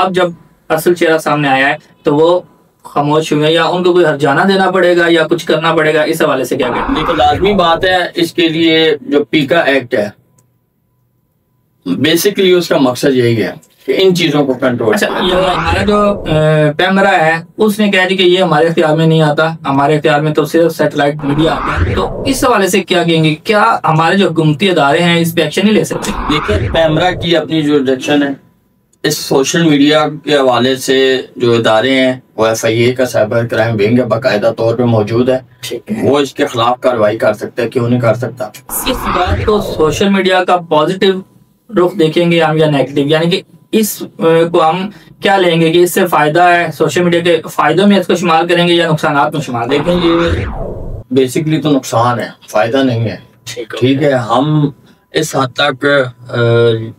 अब जब असल चेहरा सामने आया है तो वो खामोश हुए, या उनको कोई हर्जाना देना पड़ेगा या कुछ करना पड़ेगा, इस हवाले से क्या कहते हैं? देखो, लाजमी बात है, इसके लिए जो पीका एक्ट है बेसिकली उसका मकसद यही है कि इन चीजों को कंट्रोल। अच्छा, ये हमारा जो पैमरा है उसने कह दी कि ये हमारे इख्तियार में नहीं आता, हमारे इख्तियार में तो सिर्फ सैटेलाइट मीडिया आता है, तो इस हवाले से क्या कहेंगे? क्या हमारे जो हुकूमती अदारे हैं इस पे एक्शन नहीं ले सकते? देखिए, पैमरा की अपनी जो डायरेक्शन है, इस सोशल मीडिया के हवाले से जो इदारे हैं वो FIA का साइबर क्राइम विंग है, बाकायदा तौर पे मौजूद है, वो इसके खिलाफ कार्रवाई कर सकते हैं, क्यों नहीं कर सकता। इस बात को सोशल मीडिया का पॉजिटिव रुख देखेंगे हम या नेगेटिव, यानी कि इस को हम क्या लेंगे कि इससे फायदा है, सोशल मीडिया के फायदों में इसको शुमार करेंगे या नुकसान में शुमार? देखें, ये बेसिकली तो नुकसान है, फायदा नहीं है। ठीक है, हम इस हद तक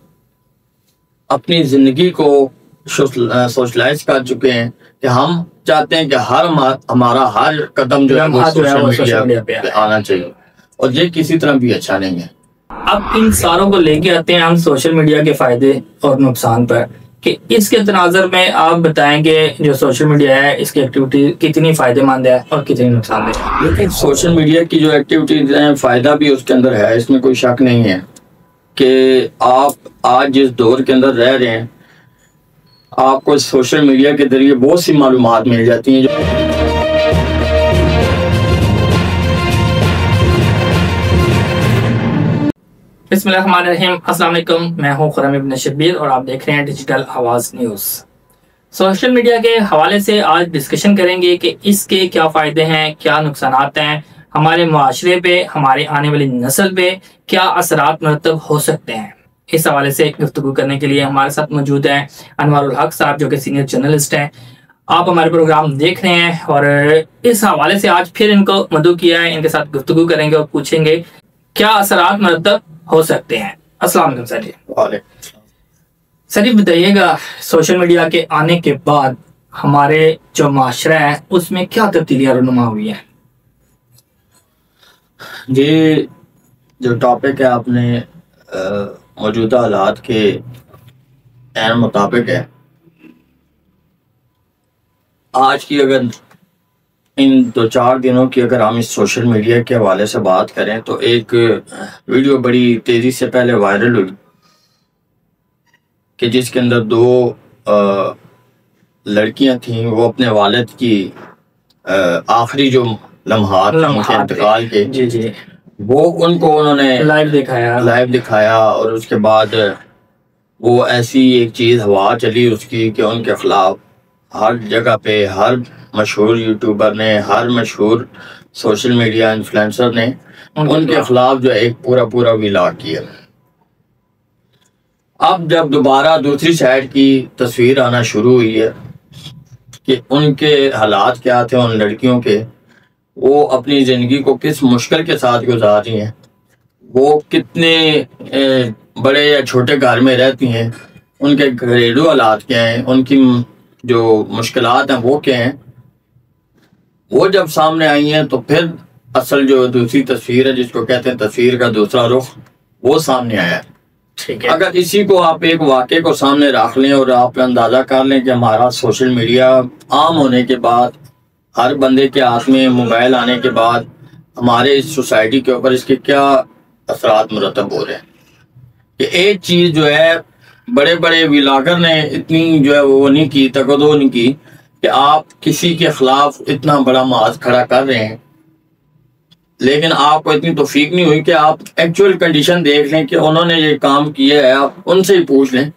अपनी जिंदगी को सोशलाइज कर चुके हैं कि हम चाहते हैं कि हमारा हर कदम जो है वो सोशल मीडिया पे आना चाहिए, और ये किसी तरह भी अच्छा नहीं है। अब इन सारों को लेके आते हैं हम सोशल मीडिया के फायदे और नुकसान पर, कि इसके तनाजर में आप बताएंगे जो सोशल मीडिया है इसकी एक्टिविटी कितनी फायदेमंद है और कितनी नुकसानदेह है? लेकिन सोशल मीडिया की जो एक्टिविटीज है, फायदा भी उसके अंदर है, इसमें कोई शक नहीं है कि आप आज जिस दौर के अंदर रह रहे हैं, आपको सोशल मीडिया के जरिए बहुत सी मालूमात मिल जाती हैं। बिस्मिल्लाहिर्रहमानिर्रहीम, अस्सलाम वालेकुम, मैं हूं खुर्रम इब्न शब्बीर और आप देख रहे हैं डिजिटल आवाज़ न्यूज़। सोशल मीडिया के हवाले से आज डिस्कशन करेंगे कि इसके क्या फ़ायदे हैं, क्या नुकसानात हैं, हमारे मुआशरे पे, हमारे आने वाली नस्ल पे क्या असरात मुरतब हो सकते हैं। इस हवाले से गुफ्तगू करने के लिए हमारे साथ मौजूद हैं अनवारुल हक साहब, जो कि सीनियर जर्नलिस्ट हैं। आप हमारे प्रोग्राम देख रहे हैं और इस हवाले से आज फिर इनको मदऊ किया है, इनके साथ गुफ्तगू करेंगे और पूछेंगे क्या असरात मुरतब हो सकते हैं। अस्सलाम वालेकुम सर जी। सर जी, बताइएगा, सोशल मीडिया के आने के बाद हमारे जो माशरा है उसमें क्या तब्दीलियां रुनुमा हुई है? ये जो टॉपिक है आपने मौजूदा हालात के एन मुताबिक है। आज की अगर इन 2-4 दिनों की अगर हम इस सोशल मीडिया के हवाले से बात करें तो एक वीडियो बड़ी तेजी से पहले वायरल हुई कि जिसके अंदर 2 लड़कियां थीं, वो अपने वालिद की आखिरी जो लम्हात उनके इंतकाल के, जी जी, वो उन्होंने लाइव दिखाया और उसके बाद वो ऐसी एक चीज़ हवा चली उसकी कि उनके खिलाफ हर जगह पे हर मशहूर यूट्यूबर ने, हर मशहूर सोशल मीडिया इन्फ्लुएंसर ने उनके खिलाफ जो एक पूरा विला किया। अब जब दोबारा दूसरी साइड की तस्वीर आना शुरू हुई है कि उनके हालात क्या थे, उन लड़कियों के, वो अपनी ज़िंदगी को किस मुश्किल के साथ गुजार रही हैं, वो कितने बड़े या छोटे घर में रहती हैं, उनके घरेलू हालात क्या हैं, उनकी जो मुश्किलात हैं वो क्या हैं, वो जब सामने आई हैं तो फिर असल जो दूसरी तस्वीर है, जिसको कहते हैं तस्वीर का दूसरा रुख, वो सामने आया है। ठीक है, अगर इसी को आप एक वाक़े को सामने रख लें और आप अंदाज़ा कर लें कि हमारा सोशल मीडिया आम होने के बाद, हर बंदे के हाथ में मोबाइल आने के बाद हमारे इस सोसाइटी के ऊपर इसके क्या असरात मुरतब हो रहे हैं। कि एक चीज़ जो है, बड़े बड़े व्लॉगर ने इतनी जो है वो नहीं की, तकदो नहीं की कि आप किसी के खिलाफ इतना बड़ा माज खड़ा कर रहे हैं, लेकिन आपको इतनी तौफीक नहीं हुई कि आप एक्चुअल कंडीशन देख लें कि उन्होंने ये काम किया है, आप उनसे ही पूछ लें।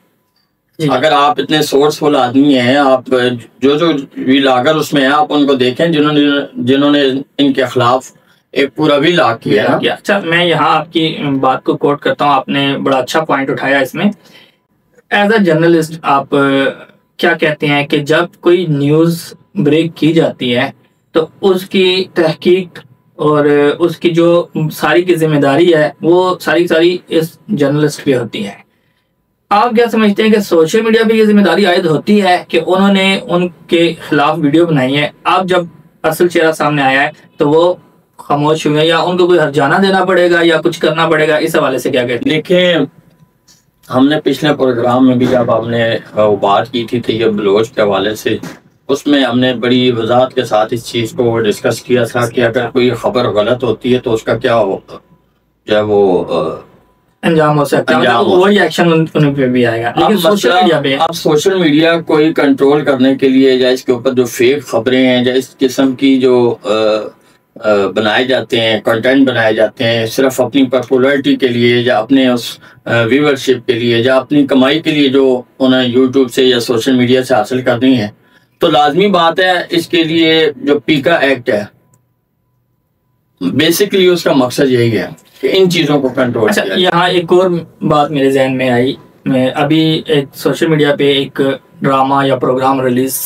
अगर आप इतने सोर्सफुल आदमी हैं, आप जो व्लॉगर उसमें हैं, आप उनको देखें जिन्होंने इनके खिलाफ एक पूरा व्लॉग किया है। अच्छा, मैं यहाँ आपकी बात को कोट करता हूँ, आपने बड़ा अच्छा पॉइंट उठाया इसमें। एज अ जर्नलिस्ट आप क्या कहते हैं कि जब कोई न्यूज़ ब्रेक की जाती है तो उसकी तहकीक और उसकी जो सारी की जिम्मेदारी है वो सारी इस जर्नलिस्ट पे होती है। आप क्या समझते हैं कि सोशल मीडिया पे ये जिम्मेदारी आयद होती है कि उन्होंने उनके खिलाफ वीडियो बनाई है, अब जब असल चेहरा सामने आया है तो वो खामोश हुए, या उनको कोई हर्जाना देना पड़ेगा या कुछ करना पड़ेगा, इस हवाले से क्या कहते हैं? देखें, हमने पिछले प्रोग्राम में भी जब आपने बात की थी तैयब बलोच के हवाले से, उसमें हमने बड़ी वजाहत के साथ इस चीज़ को डिस्कस किया था कि अगर कोई खबर गलत होती है तो उसका क्या होगा, जो है वो अंजाम हो सकता है, वही एक्शन उन पे भी आएगा। लेकिन सोशल मीडिया पे अब सोशल मीडिया को कंट्रोल करने के लिए या इसके ऊपर जो फेक खबरें हैं या इस किस्म की जो बनाए जाते हैं, कंटेंट बनाए जाते हैं सिर्फ अपनी पॉपुलैरिटी के लिए या अपने उस व्यूवरशिप के लिए या अपनी कमाई के लिए, जो उन्हें यूट्यूब से या सोशल मीडिया से हासिल करनी है, तो लाजमी बात है इसके लिए जो पीका एक्ट है बेसिकली उसका मकसद यही है कि इन चीज़ों को कंट्रोल। अच्छा, यहाँ एक और बात मेरे जहन में आई। मैं अभी एक सोशल मीडिया पे एक ड्रामा या प्रोग्राम रिलीज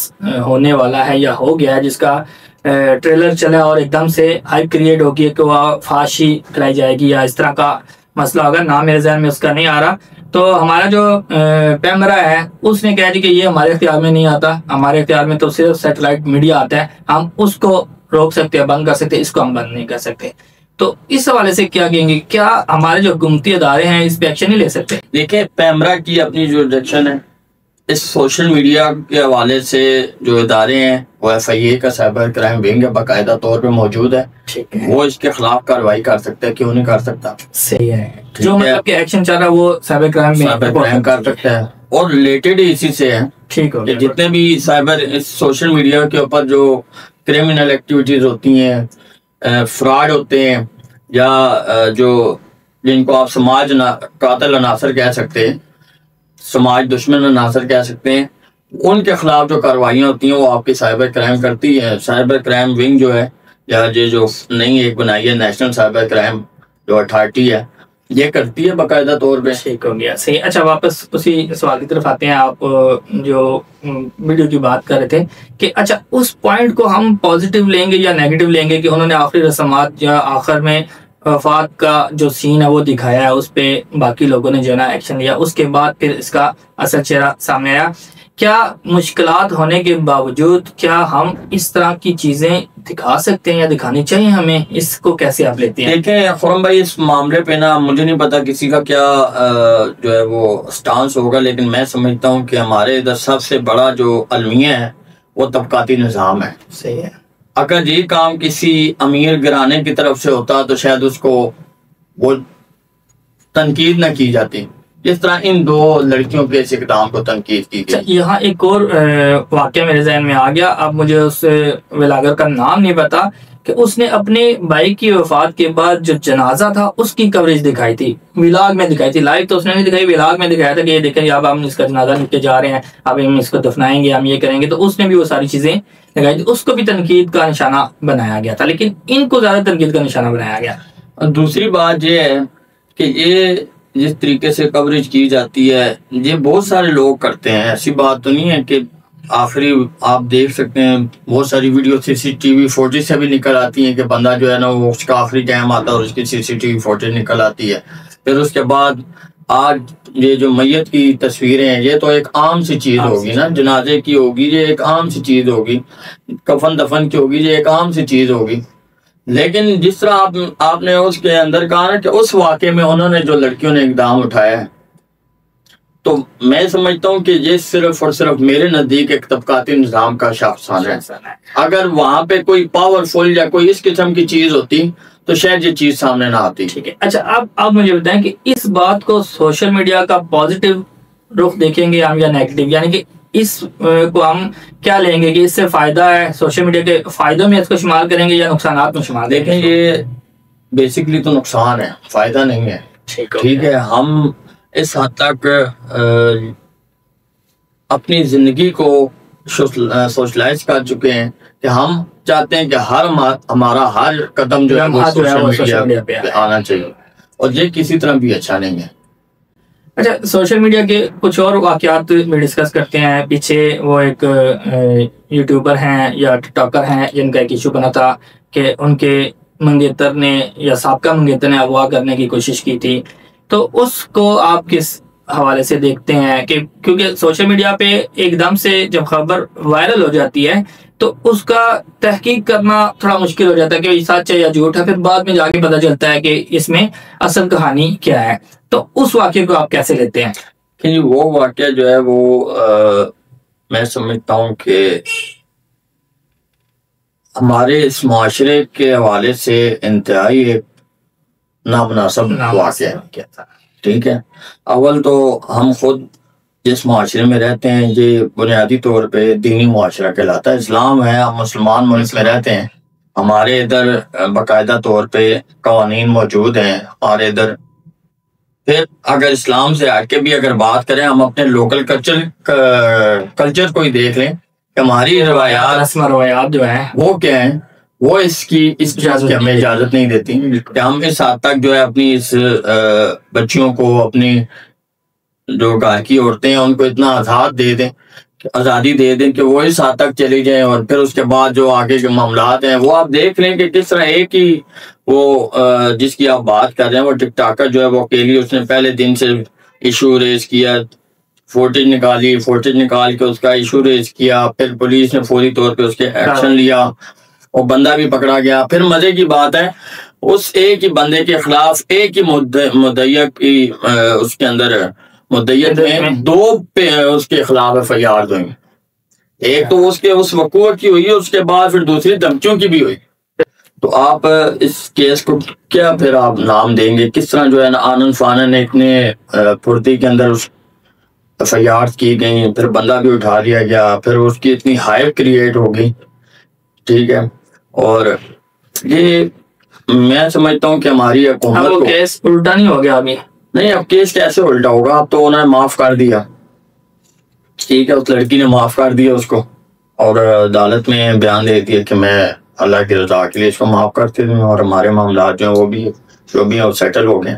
होने वाला है या हो गया है, जिसका ट्रेलर चला और एकदम से हाइप क्रिएट होगी कि वह फांसी खिलाई जाएगी या इस तरह का मसला होगा। नाम मेरे जहन में उसका नहीं आ रहा। तो हमारा जो पैमरा है उसने कहा कि ये हमारे इख्तियार में नहीं आता, हमारे इख्तियार में तो सिर्फ सैटेलाइट मीडिया आता है, हम उसको रोक सकते हैं, बंद कर सकते हैं, इसको हम बंद नहीं कर सकते। तो इस हवाले से क्या कहेंगे, क्या हमारे जो हुकूमती अदारे हैं इस पे एक्शन नहीं ले सकते? देखिए, पैमरा की अपनी जो डायरेक्शन है, इस सोशल मीडिया के हवाले से जो इदारे हैं वो FIA का साइबर क्राइम विंग बाकायदा तौर पे मौजूद है। ठीक है, वो इसके खिलाफ कार्रवाई कर सकता है, क्यों नहीं कर सकता? सही है, जो मतलब कि एक्शन चल रहा है वो साइबर क्राइम कर सकता है और रिलेटेड इसी से है। ठीक हो गया। जितने भी साइबर सोशल मीडिया के ऊपर जो क्रिमिनल एक्टिविटीज होती हैं, फ्रॉड होते हैं या जो जिनको आप समाज कातिल अनासर कह सकते हैं, समाज दुश्मन अनासर कह सकते हैं, उनके खिलाफ जो कार्रवाइयाँ होती हैं वो आपकी साइबर क्राइम करती है। साइबर क्राइम विंग जो है या ये जो नई एक बनाई है नेशनल साइबर क्राइम जो अथॉरिटी है, ये करती है बाकायदा तौर पे। ठीक हो गया, सही। अच्छा, वापस उसी सवाल की तरफ आते हैं। आप जो वीडियो की बात कर रहे थे कि अच्छा उस पॉइंट को हम पॉजिटिव लेंगे या नेगेटिव लेंगे कि उन्होंने आखिरी रस्मात या आखिर में वफात का जो सीन है वो दिखाया है, उस पे बाकी लोगों ने जो है ना एक्शन लिया, उसके बाद फिर इसका असल चेहरा सामने आया। क्या मुश्किलात होने के बावजूद क्या हम इस तरह की चीजें दिखा सकते हैं या दिखानी चाहिए हमें? इसको कैसे आप लेते हैं? देखें खुरम भाई, इस मामले पे ना मुझे नहीं पता किसी का क्या जो है वो स्टांस होगा, लेकिन मैं समझता हूँ कि हमारे इधर सबसे बड़ा जो अलमिया है वो तबकाती निज़ाम है। सही है। अगर ये काम किसी अमीर घराने की तरफ से होता तो शायद उसको वो तनकीद न की जाती, जिस तरह इन दो लड़कियों के इस इक़दाम को तनकीद की गई। यहाँ एक और वाक़या मेरे जहन में आ गया। अब मुझे उस व्लॉगर का नाम नहीं पता कि उसने अपने भाई की वफात के बाद जो जनाजा था उसकी कवरेज दिखाई थी, व्लॉग में दिखाई थी। लाइव तो उसने नहीं दिखाई, व्लॉग में दिखाया था कि ये देखें अब हम इसका जनाजा लेके जा रहे हैं, अब हम इसको दफनाएंगे, हम ये करेंगे। तो उसने भी वो सारी चीजें दिखाई थी, उसको भी तनकीद का निशाना बनाया गया था, लेकिन इनको ज्यादा तनकीद का निशाना बनाया गया। दूसरी बात ये है कि ये जिस तरीके से कवरेज की जाती है ये बहुत सारे लोग करते हैं। ऐसी बात तो नहीं है कि आखिरी आप देख सकते हैं बहुत सारी वीडियो CCTV फुटेज से भी निकल आती हैं कि बंदा जो है ना वो उसका आखिरी टाइम आता है और उसकी CCTV फुटेज निकल आती है। फिर उसके बाद आज ये जो मैयत की तस्वीरें हैं ये तो एक आम सी चीज होगी ना, जनाजे की होगी, ये एक आम सी चीज होगी, कफन दफन की होगी, ये एक आम सी चीज होगी। लेकिन जिस तरह आपने उसके अंदर कहा ना कि उस वाक़े में उन्होंने जो लड़कियों ने इक़दाम उठाया है, तो मैं समझता हूँ कि ये सिर्फ और सिर्फ मेरे नज़दीक एक तबकाती निज़ाम का शाखसान है। अगर वहाँ पे कोई पावरफुल या कोई इस किस्म की चीज़ होती तो शायद ये चीज़ सामने ना आती। ठीक है। अच्छा, अब मुझे बताएं कि इस बात को सोशल मीडिया का पॉजिटिव रुख देखेंगे हम या नेगेटिव, यानी कि इस को हम क्या लेंगे कि इससे फायदा है, सोशल मीडिया के फायदों में इसको शुमार करेंगे या नुकसानात में शुमार? देखें, ये बेसिकली तो नुकसान है, फायदा नहीं है। ठीक है, हम इस हद तक अपनी जिंदगी को सोशलाइज कर चुके हैं कि हम चाहते हैं कि हमारा हर कदम जो है वो सोशल मीडिया पे आना चाहिए, और ये किसी तरह भी अच्छा नहीं है। अच्छा, सोशल मीडिया के कुछ और वाक़यात में डिस्कस करते हैं। पीछे वो एक यूट्यूबर हैं या टिकटॉकर हैं जिनका एक इशू बना था कि उनके मंगेतर ने या साबका मंगेतर ने अगवा करने की कोशिश की थी। तो उसको आप किस हवाले से देखते हैं? कि क्योंकि सोशल मीडिया पे एकदम से जब खबर वायरल हो जाती है तो उसका तहकीक करना थोड़ा मुश्किल हो जाता है कि सच है या झूठ है, फिर बाद में जाके पता चलता है कि इसमें असल कहानी क्या है। तो उस वाक्य को आप कैसे लेते हैं? कि वो वाक्य जो है वो मैं समझता हूँ कि हमारे इस माशरे के हवाले से इंतहाई एक नामुनासिब वाक़या है। ठीक है, अव्वल तो हम खुद जिस माशरे में रहते हैं ये बुनियादी तौर पे दीनी माशरा कहलाता है, इस्लाम है, हम मुसलमान मुल्क में रहते हैं, हमारे इधर बाकायदा तौर पे कवानीन मौजूद हैं। और इधर फिर अगर इस्लाम से हट के भी अगर बात करें, हम अपने लोकल कल्चर को ही देख लें कि हमारी रवायात जो है वो क्या है, वो इस चीज की हमें इजाजत नहीं देती कि हम इस हद तक जो है अपनी इस बच्चियों को, अपनी जो घर की औरतें हैं उनको इतना आज़ादी दे दें कि वो इस हद तक चली जाएं। और फिर उसके बाद जो आगे के मामलात हैं वो आप देख लें कि किस तरह एक ही वो जिसकी आप बात कर रहे हैं वो टिकटॉकर जो है वो अकेली, उसने पहले दिन से इशू रेज किया, फुटेज निकाल के उसका इशू रेज किया, फिर पुलिस ने फौरी तौर पे उसके एक्शन लिया और बंदा भी पकड़ा गया। फिर मजे की बात है उस एक ही बंदे के खिलाफ एक ही मुद्दइया की उसके अंदर मुद्दइयत में दो उसके खिलाफ FIR हुई। एक तो उसके उस वक़ूअ की हुई है, उसके बाद फिर दूसरी धमकियों की भी हुई। तो आप इस केस को क्या फिर आप नाम देंगे, किस तरह जो है ना आनन फानन इतने फुर्ती के अंदर उस FIR की गई, फिर बंदा भी उठा लिया गया, फिर उसकी इतनी हाइप क्रिएट हो गई। ठीक है, और ये मैं समझता हूँ कि हमारी हुकूमत को केस उल्टा नहीं हो गया अभी? नहीं, अब केस कैसे उल्टा होगा, अब तो उन्होंने माफ कर दिया। ठीक है, उस लड़की ने माफ कर दिया उसको और अदालत में बयान दे दिया कि मैं अल्लाह की रजा के लिए इसको माफ करती हूँ और हमारे मामला जो है वो भी जो भी है वो सेटल हो गए।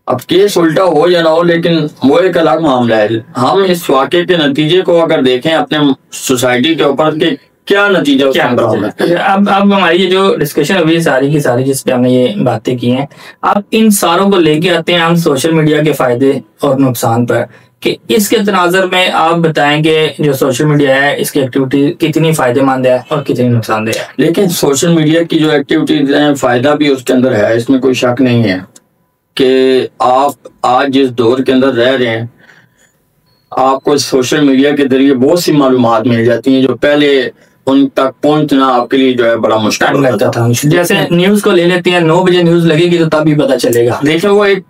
अब केस उल्टा हो या ना हो, लेकिन वो एक अलग मामला है। हम इस वाक़े के नतीजे को अगर देखें अपने सोसाइटी के ऊपर के क्या नतीजा अब हमारी ये जो डिस्कशन अभी सारी की सारी जिस पे हमने ये बातें की हैं, अब इन सारों को लेके आते हैं हम सोशल मीडिया के फायदे और नुकसान पर, कि इसके तनाजर में आप बताएंगे जो सोशल मीडिया है इसकी एक्टिविटी कितनी फायदेमंद है और कितनी नुकसानदेह है। लेकिन सोशल मीडिया की जो एक्टिविटीज है फायदा भी उसके अंदर है, इसमें कोई शक नहीं है कि आप आज जिस दौर के अंदर रह रहे हैं आपको सोशल मीडिया के जरिए बहुत सी मालूमात मिल जाती हैं जो पहले उन तक पहुंचना आपके लिए जो है बड़ा मुश्किल लगता था। जैसे न्यूज को ले लेते हैं, 9 बजे न्यूज लगेगी तो तभी पता चलेगा। देखिए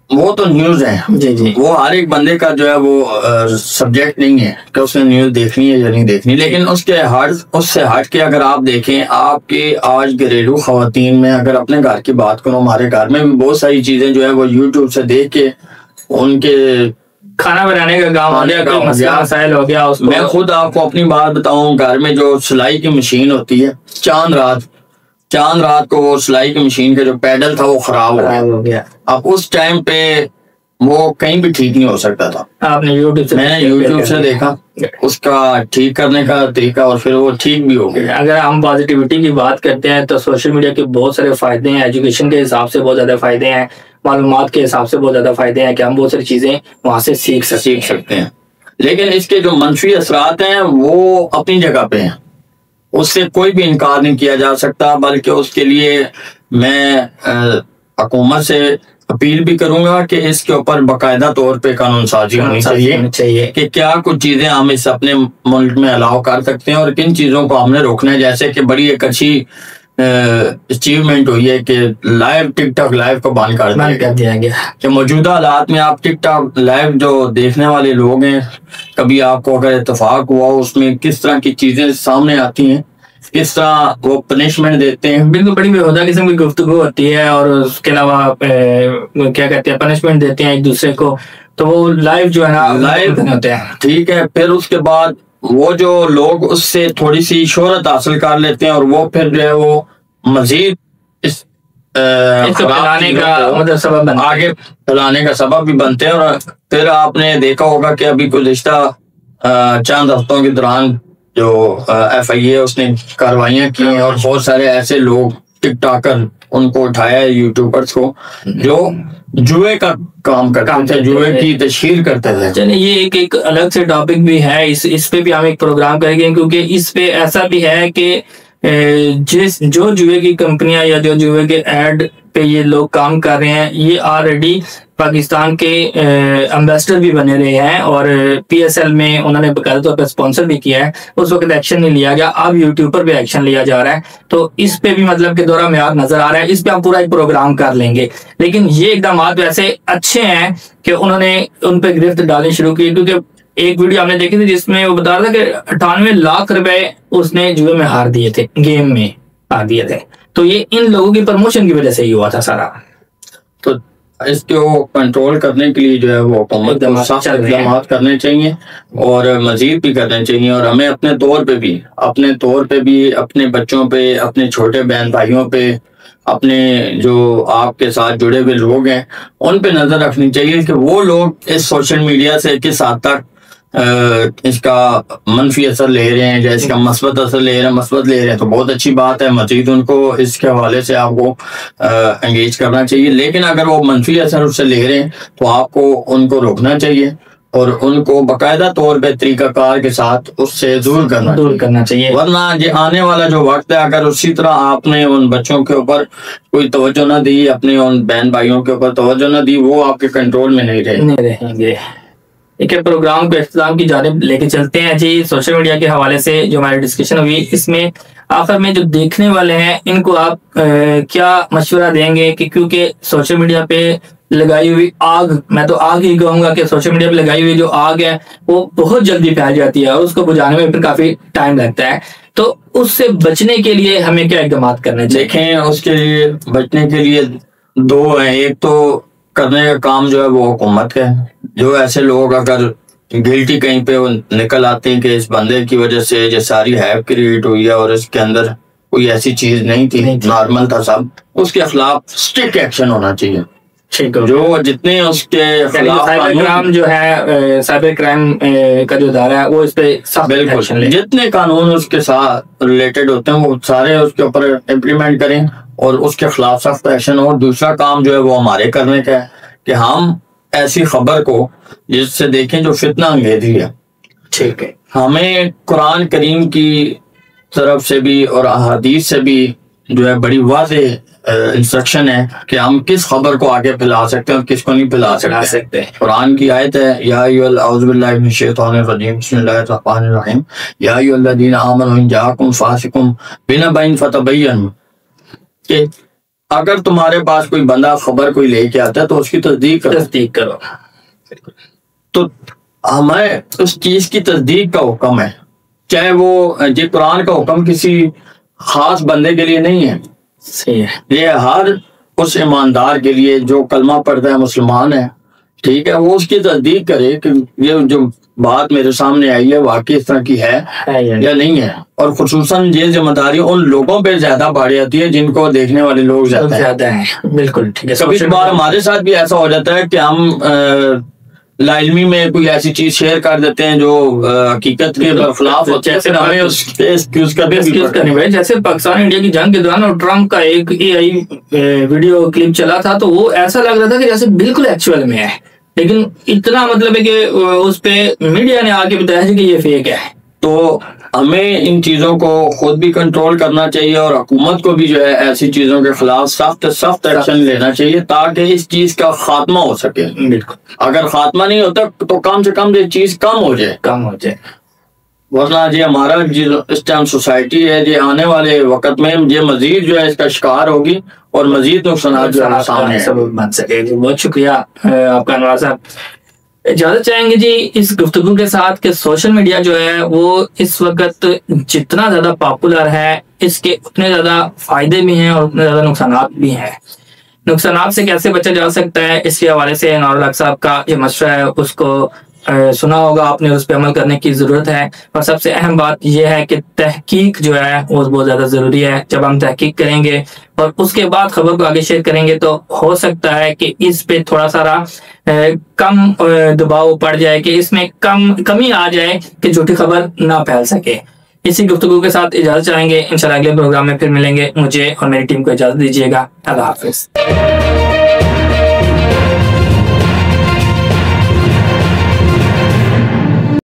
वो तो न्यूज है जी, वो हर एक बंदे का जो है वो सब्जेक्ट नहीं है कि उसने न्यूज देखनी है या नहीं देखनी। लेकिन उससे हट के अगर आप देखें, आपके आज घरेलू खवातीन में अगर अपने घर की बात करो, हमारे घर में भी बहुत सारी चीजें जो है वो यूट्यूब से देख के उनके खाना बनाने का मसाइल हो गया। मैं खुद आपको अपनी बात बताऊं, घर में जो सिलाई की मशीन होती है, चांद रात को वो सिलाई की मशीन का जो पैडल था वो खराब हो गया। अब उस टाइम पे वो कहीं भी ठीक नहीं हो सकता था। मैंने यूट्यूब से देखा उसका ठीक करने का तरीका और फिर वो ठीक भी हो गया। अगर हम पॉजिटिविटी की बात करते हैं तो सोशल मीडिया के बहुत सारे फायदे हैं, एजुकेशन के हिसाब से बहुत ज्यादा फायदे हैं, मालूमात के हिसाब से बहुत ज्यादा फायदे हैं कि हम बहुत सारी चीजें वहां से सीख सकते हैं। लेकिन इसके जो मनफी असरात हैं वो अपनी जगह पे हैं, उससे कोई भी इनकार नहीं किया जा सकता। बल्कि उसके लिए मैं हुकूमत से अपील भी करूंगा कि इसके ऊपर बाकायदा तौर पे कानून साजी होनी चाहिए कि क्या कुछ चीजें हम इस अपने मुल्क में अलाउ कर सकते हैं और किन चीजों को हमने रोकना है। जैसे कि बड़ी एक अच्छी अचीवमेंट हुई है कि टिकटॉक लाइव को बंद कर दिया गया कि मौजूदा हालात में आप टिकटॉक लाइव जो देखने वाले लोग हैं, कभी आपको अगर इत्तेफाक हुआ उसमें किस तरह की चीजें सामने आती हैं, किस तरह वो पनिशमेंट देते हैं, बिल्कुल बड़ी बेहुदा किस्म की गुफ्तगू होती है और उसके अलावा क्या कहते हैं पनिशमेंट देते हैं एक दूसरे को, तो वो लाइव जो है ना लाइव होते हैं। ठीक है, फिर उसके बाद वो जो लोग उससे थोड़ी सी शोहरत हासिल कर लेते हैं और वो फिर जो है वो मजीद फैलाने का सबब आगे फैलाने का सबब भी बनते हैं। और फिर आपने देखा होगा कि अभी गुज़िश्ता चंद हफ्तों के दौरान जो FIA उसने कार्रवाइयां की हैं और बहुत सारे ऐसे लोग टिकटॉकर उनको उठाया है, यूट्यूबर्स को जो जुए का काम करते थे, जुए की तशहीर करते थे। चलिए ये एक अलग से टॉपिक भी है, इस पे भी हम एक प्रोग्राम करेंगे क्योंकि इस पे ऐसा भी है कि जो जुए की कंपनियां या जो जुए के ऐड पे ये लोग काम कर रहे हैं ये ऑलरेडी पाकिस्तान के एम्बेसडर भी बने रहे हैं और PSL में उन्होंने बकायदा तौर पर स्पॉन्सर भी किया है। उस वक्त एक्शन नहीं लिया गया, अब यूट्यूब पर भी एक्शन लिया जा रहा है। तो इस पे भी मतलब कि दौरा म्यार नजर आ रहा है, इस पे हम पूरा एक प्रोग्राम कर लेंगे। लेकिन ये इकदाम वैसे अच्छे हैं कि उन्होंने उन पे गिरफ्त डालनी शुरू की, क्योंकि एक वीडियो हमने देखी थी जिसमें वो बता रहा था कि 98 लाख रुपए उसने जुए में हार दिए थे, गेम में हार दिए थे। तो ये इन लोगों की प्रमोशन की वजह से ही हुआ था सारा। तो इसको कंट्रोल करने के लिए जो है वो हुकूमत को सख्त इक़दाम करने चाहिए और मजीद भी करने चाहिए। और हमें अपने तौर पे भी अपने बच्चों पे, अपने छोटे बहन भाइयों पे, अपने जो आपके साथ जुड़े हुए लोग हैं उन पे नजर रखनी चाहिए कि वो लोग इस सोशल मीडिया से किस हद तक इसका मनफी असर ले रहे हैं या इसका मस्बत असर ले रहे हैं। मस्बत ले रहे हैं तो बहुत अच्छी बात है, मजीद उनको इसके हवाले से आपको एंगेज करना चाहिए। लेकिन अगर वो मनफी असर उससे ले रहे हैं तो आपको उनको रोकना चाहिए और उनको बाकायदा तौर पे तरीकाकार के साथ उससे दूर करना चाहिए। वरना ये आने वाला जो वक्त है, अगर उसी तरह आपने उन बच्चों के ऊपर कोई तवज्जो ना दी, अपने उन बहन भाइयों के ऊपर तवज्जो ना दी, वो आपके कंट्रोल में नहीं रहेंगे। एक प्रोग्राम को इख्तिताम की जानिब लेके चलते हैं जी। सोशल मीडिया के हवाले से जो हमारी डिस्कशन हुई, इसमें आखिर में जो देखने वाले हैं इनको आप क्या मशवरा देंगे कि क्योंकि सोशल मीडिया पे लगाई हुई आग, मैं तो आग ही कहूंगा कि सोशल मीडिया पे लगाई हुई जो आग है वो बहुत जल्दी फैल जाती है और उसको बुझाने में फिर काफी टाइम लगता है। तो उससे बचने के लिए हमें क्या इक़दाम करने चाहिए? देखें, उसके लिए बचने के लिए दो है। एक तो करने का काम जो है वो हुकूमत का है। जो ऐसे लोग अगर गिल्टी कहीं पे निकल आते हैं कि इस बंदे की वजह से ये सारी हैप क्रिएट हुई है और इसके अंदर कोई ऐसी चीज नहीं थी, नॉर्मल था सब, उसके खिलाफ स्ट्रिक्ट एक्शन होना चाहिए। जो जितने उसके खिलाफ साइबर क्राइम जो है, साइबर क्राइम का जो दायरा है वो इस पे बिल्कुल जितने कानून उसके साथ रिलेटेड होते हैं वो सारे उसके ऊपर इम्प्लीमेंट करें और उसके खिलाफ सख्त एक्शन हो। दूसरा काम जो है वो हमारे करने का है कि हम ऐसी खबर को जिससे देखें जो फितना अंगेजी है, ठीक है, हमें कुरान करीम की तरफ से भी और अहादीस से भी जो है बड़ी वाज़ेह इंस्ट्रक्शन है कि हम किस खबर को आगे फैला सकते हैं और किसको नहीं फैला सकते। कुरान की आयत है, या औज़ु बिल्लाहि मिनश शैतानिर रजीम, बिस्मिल्लाहिर रहमानिर रहीम, या अय्युहल्लज़ीना आमनू इन जाअकुम फासिकुम बिनबइन फतबय्यनु, कि अगर तुम्हारे पास कोई बंदा खबर कोई लेके आता है तो उसकी तस्दीक करो। तो हमें उस चीज की तस्दीक का हुक्म है, चाहे वो ये कुरान का हुक्म किसी खास बंदे के लिए नहीं है, सही है, ये हर उस ईमानदार के लिए जो कलमा पढ़ता है, मुसलमान है, ठीक है, वो उसकी तस्दीक करे कि ये जो बात मेरे सामने आई है वाकई इस तरह की है या नहीं है। और खुसूसन ये जिम्मेदारी उन लोगों पे ज्यादा बढ़ जाती है जिनको देखने वाले लोग ज्यादा हैं। बिल्कुल ठीक है। कभी कभार हमारे साथ भी ऐसा हो जाता है कि हम लाइलमी में कोई ऐसी चीज शेयर कर देते हैं जो हकीकत के खिलाफ होती है, फिर हमें उस एक्सक्यूज करनी पड़े। जैसे पाकिस्तान इंडिया की जंग के दौरान और ट्रम्प का एक AI वीडियो क्लिप चला था, तो वो ऐसा लग रहा था कि जैसे बिल्कुल एक्चुअल में है, लेकिन इतना मतलब है कि उस पे मीडिया ने आके बताया कि ये फेक है। तो हमें इन चीजों को खुद भी कंट्रोल करना चाहिए और हुकूमत को भी जो है ऐसी चीजों के खिलाफ सख्त एक्शन लेना चाहिए ताकि इस चीज का खात्मा हो सके। बिल्कुल, अगर खात्मा नहीं होता तो कम से कम ये चीज कम हो जाए। वरना ये हमारा इस टाइम सोसाइटी है, ये आने वाले वक्त में ये मजीद जो है इसका शिकार होगी और मजीद नुकसान सामने बन सके। बहुत शुक्रिया आपका अनवर साहब। इजाजत चाहेंगे जी इस गुफ्तगू के साथ कि सोशल मीडिया जो है वो इस वक्त जितना ज्यादा पॉपुलर है, इसके उतने ज्यादा फायदे भी हैं और उतने ज्यादा नुकसान भी हैं। नुकसान से कैसे बचा जा सकता है, इसके हवाले से अनवर हक साहब का जो मशवरा है उसको सुना होगा आपने, उस पर अमल करने की जरूरत है। और सबसे अहम बात यह है कि तहकीक जो है वो बहुत ज्यादा जरूरी है। जब हम तहकीक करेंगे और उसके बाद खबर को आगे शेयर करेंगे तो हो सकता है कि इस पे थोड़ा सारा कम दबाव पड़ जाए, कि इसमें कमी आ जाए कि झूठी खबर ना फैल सके। इसी गुफ्तगू के साथ इजाजत चाहेंगे, इंशाल्लाह अगले प्रोग्राम में फिर मिलेंगे। मुझे और मेरी टीम को इजाजत दीजिएगा। अल्लाह हाफिज।